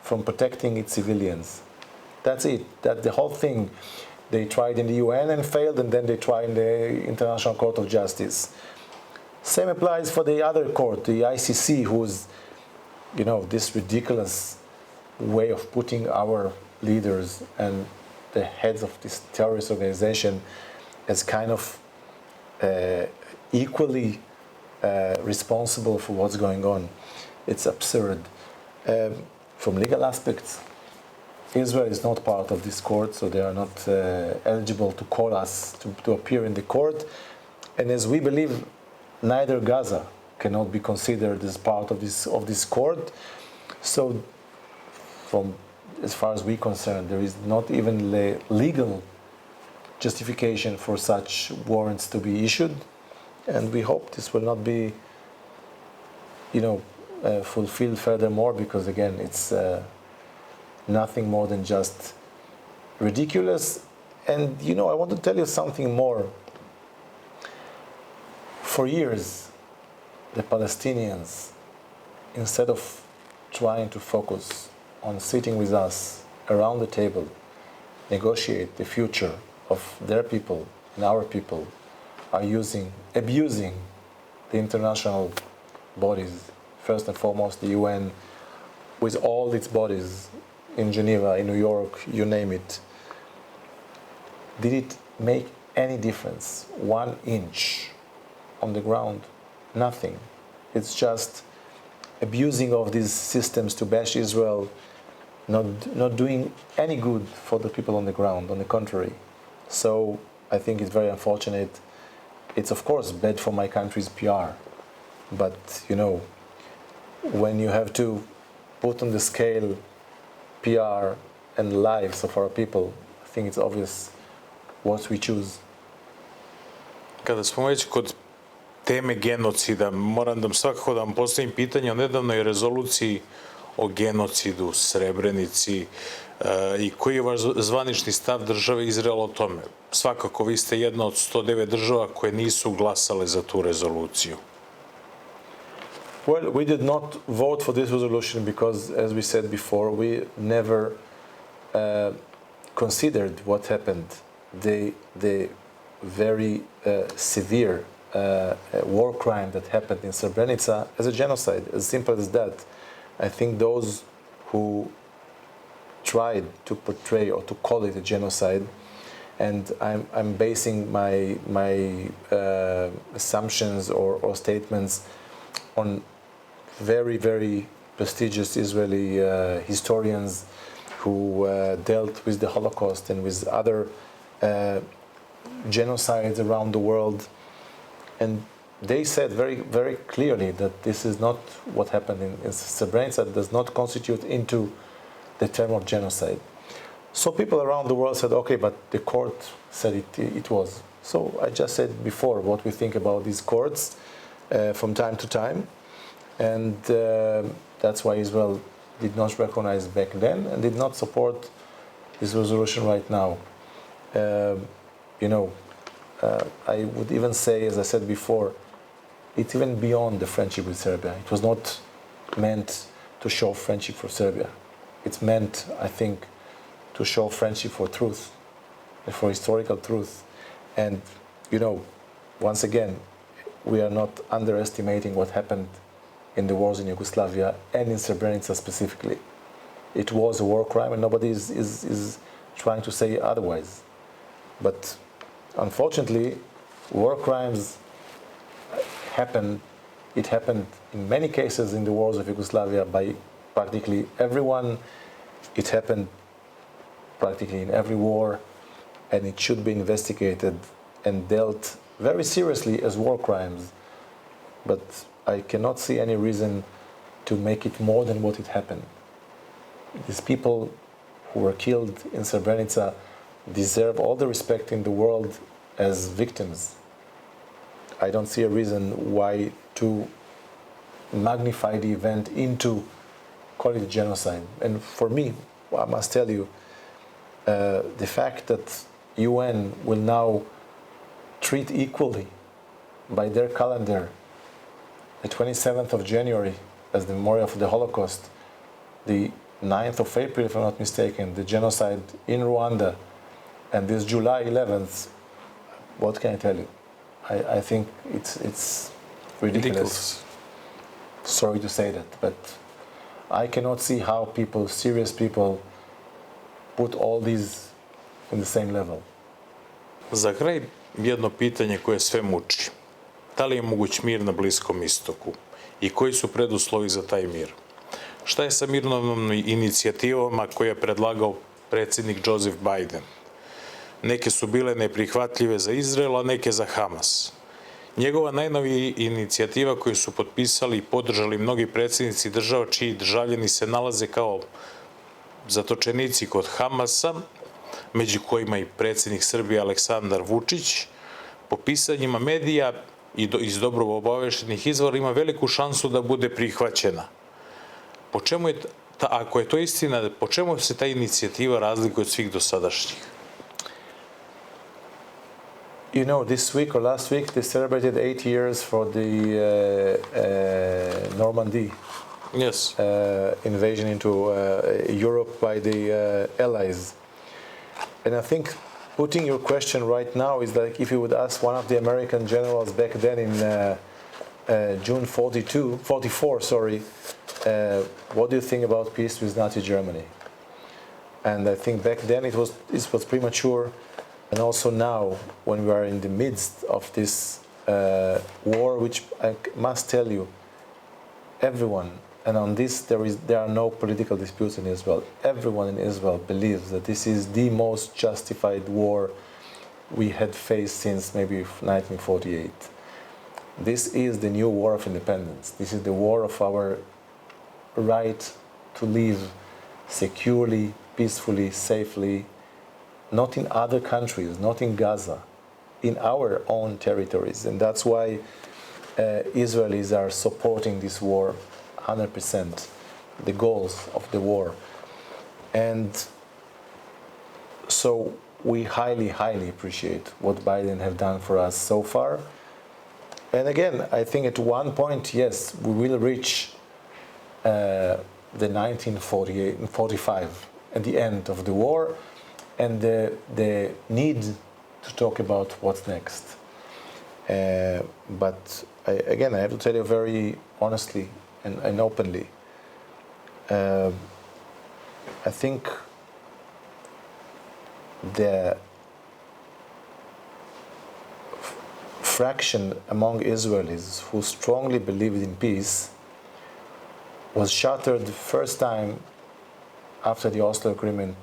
from protecting its civilians. That's it. That the whole thing. They tried in the UN and failed, and then they tried in the International Court of Justice. Same applies for the other court, the ICC, who's, this ridiculous way of putting our leaders and the heads of this terrorist organization as kind of equally responsible for what's going on. It's absurd. From legal aspects, Israel is not part of this court, so they are not eligible to call us to appear in the court. And as we believe, neither Gaza cannot be considered as part of this court. So, as far as we're concerned, there is not even legal justification for such warrants to be issued, and we hope this will not be, fulfilled furthermore, because again, it's nothing more than just ridiculous. And I want to tell you something more. For years, the Palestinians, instead of trying to focus on sitting with us around the table, negotiate the future of their people and our people, are abusing the international bodies, first and foremost the UN, with all its bodies in Geneva, in New York, you name it. Did it make any difference? 1 inch on the ground? Nothing. It's just abusing of these systems to bash Israel, not doing any good for the people on the ground, on the contrary. So I think it's very unfortunate. It's of course bad for my country's PR, but when you have to put on the scale PR and lives of our people, I think it's obvious what we choose. Kada smo već kod teme genocida, moram svakako da vam postavim pitanje o nedavnoj rezoluciji o genocidu u Srebrenici i koji je vaš zvanični stav države Izrael o tome? Svakako, vi ste jedna od 109 država koje nisu glasale za tu rezoluciju. Well, we did not vote for this resolution because, as we said before, we never considered what happened, the very severe war crime that happened in Srebrenica as a genocide, as simple as that. I think those who tried to portray or to call it a genocide, and I'm basing my assumptions or statements on very, very prestigious Israeli historians who dealt with the Holocaust and with other genocides around the world, and they said very, very clearly that this is not what happened in Srebrenica. It does not constitute into the term of genocide. So people around the world said, okay, but the court said it was. So I just said before what we think about these courts from time to time, and that's why Israel did not recognize back then and did not support this resolution right now. I would even say, as I said before, it's even beyond the friendship with Serbia. It was not meant to show friendship for Serbia. It's meant, I think, to show friendship for truth, for historical truth. And, once again, we are not underestimating what happened in the wars in Yugoslavia and in Srebrenica specifically. It was a war crime, and nobody is trying to say otherwise. But unfortunately, war crimes happen. It happened in many cases in the wars of Yugoslavia by practically everyone. It happened practically in every war, and it should be investigated and dealt very seriously as war crimes. But I cannot see any reason to make it more than what it happened. These people who were killed in Srebrenica deserve all the respect in the world as victims. I don't see a reason why to magnify the event into call it genocide. And for me, I must tell you, the fact that UN will now treat equally by their calendar the 27th of January as the memorial of the Holocaust, the 9th of April, if I'm not mistaken, the genocide in Rwanda, And this July 11th, what can I tell you? I think it's ridiculous. Sorry to say that, but I cannot see how people, serious people, put all these in the same level. Za kraj jedno pitanje koje sve muči. Da li je moguć mir na Bliskom istoku i koji su preduslovi za taj mir? Šta je sa mirovnim inicijativama koje je predlagao predsjednik Joseph Biden? Neke su bile neprihvatljive za Izrael, a neke za Hamas. Njegova najnovija inicijativa koju su potpisali i podržali mnogi predsjednici država čiji državljani se nalaze kao zatočenici kod Hamasa, među kojima i predsjednik Srbije Aleksandar Vučić, po pisanjima medija i iz dobro obaveštenih izvora ima veliku šansu da bude prihvaćena. Po čemu je, ako je to istina, po čemu se ta inicijativa razlikuje od svih dosadašnjih? You know, this week or last week they celebrated 8 years for the Normandy invasion into Europe by the Allies. And I think putting your question right now is like if you would ask one of the American generals back then in June 44, what do you think about peace with Nazi Germany? And I think back then it was premature. And also now, when we are in the midst of this war, which I must tell you, everyone, and on this there are no political disputes in Israel, everyone in Israel believes that this is the most justified war we had faced since maybe 1948. This is the new war of independence. This is the war of our right to live securely, peacefully, safely, not in other countries, not in Gaza, in our own territories. And that's why Israelis are supporting this war 100%, the goals of the war. And so we highly, highly appreciate what Biden have done for us so far. And again, I think at one point, yes, we will reach the 1948 and 45 at the end of the war, and the need to talk about what's next. But again, I have to tell you very honestly and openly, I think the fraction among Israelis who strongly believed in peace was shattered the first time after the Oslo Agreement,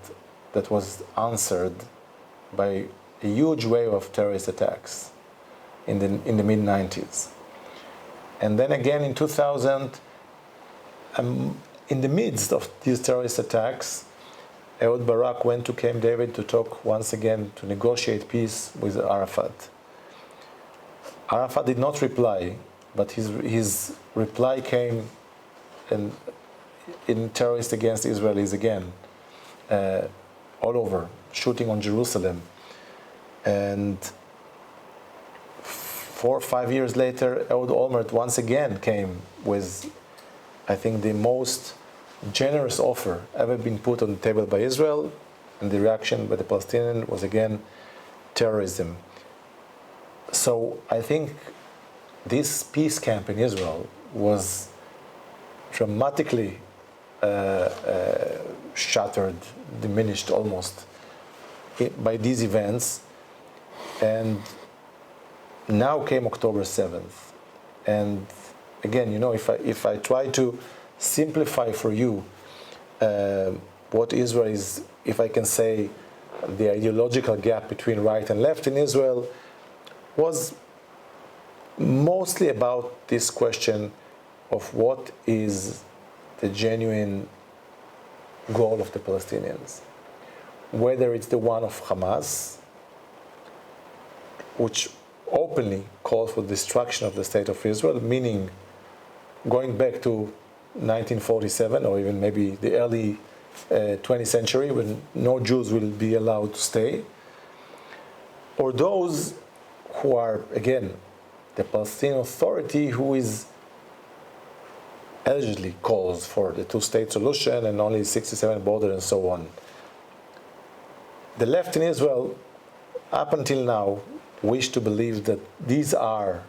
that was answered by a huge wave of terrorist attacks in the mid-90s. And then again in 2000, in the midst of these terrorist attacks, Ehud Barak went to Camp David to talk once again, to negotiate peace with Arafat. Arafat did not reply, but his reply came in terrorists against Israelis again. All over, shooting on Jerusalem. And 4 or 5 years later, Ehud Olmert once again came with, I think, the most generous offer ever been put on the table by Israel, and the reaction by the Palestinians was again terrorism. So I think this peace camp in Israel was dramatically shattered, diminished almost by these events. And now came October 7th. And again, you know, if I try to simplify for you what Israel is, if I can say the ideological gap between right and left in Israel, was mostly about this question of what is the genuine goal of the Palestinians. Whether it's the one of Hamas, which openly calls for destruction of the state of Israel, meaning going back to 1947 or even maybe the early 20th century when no Jews will be allowed to stay, or those who are, again, the Palestinian Authority, who is allegedly calls for the two-state solution and only 67 border and so on. the left in Israel, up until now, wish to believe that these are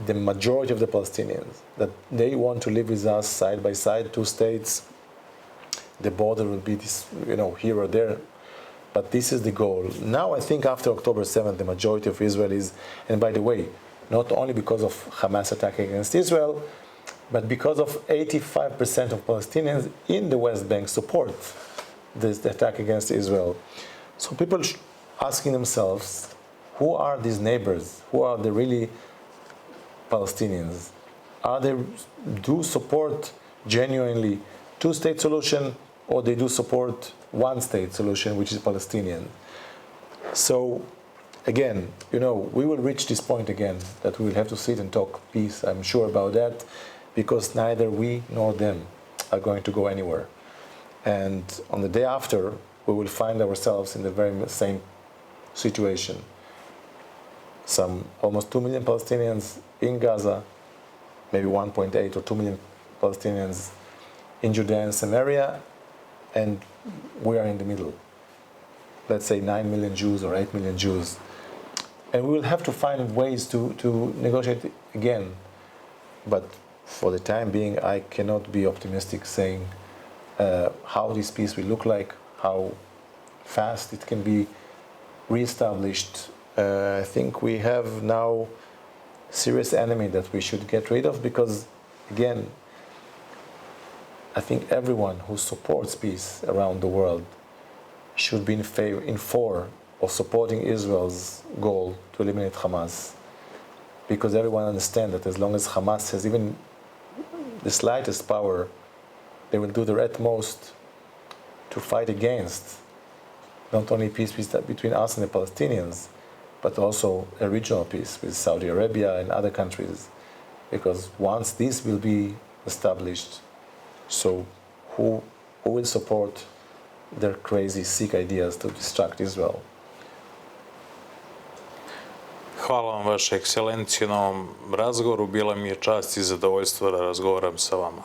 the majority of the Palestinians, that they want to live with us side by side, two states. The border will be this, here or there, but this is the goal. Now I think after October 7th, the majority of Israelis, and by the way, not only because of Hamas attack against Israel, but because of 85% of Palestinians in the West Bank support this attack against Israel. So people asking themselves, who are these neighbors? Who are the really Palestinians? Are they do support genuinely two-state solution, or they do support one-state solution, which is Palestinian? So again, we will reach this point again, that we will have to sit and talk peace. I'm sure about that, because neither we nor them are going to go anywhere. And on the day after, we will find ourselves in the very same situation. Some almost 2 million Palestinians in Gaza, maybe 1.8 or 2 million Palestinians in Judea and Samaria, and we are in the middle. Let's say 9 million Jews or 8 million Jews. And we will have to find ways to negotiate again. But for the time being, I cannot be optimistic saying how this peace will look like, how fast it can be reestablished. I think we have now a serious enemy that we should get rid of, because, again, I think everyone who supports peace around the world should be in favor of supporting Israel's goal to eliminate Hamas, because everyone understands that as long as Hamas has even the slightest power, they will do their utmost to fight against not only peace between us and the Palestinians, but also a regional peace with Saudi Arabia and other countries. Because once this will be established, so who will support their crazy, sick ideas to destruct Israel? Hvala vam, vaša ekscelencijo, na ovom razgovoru. Bila mi je čast i zadovoljstvo da razgovaram sa vama.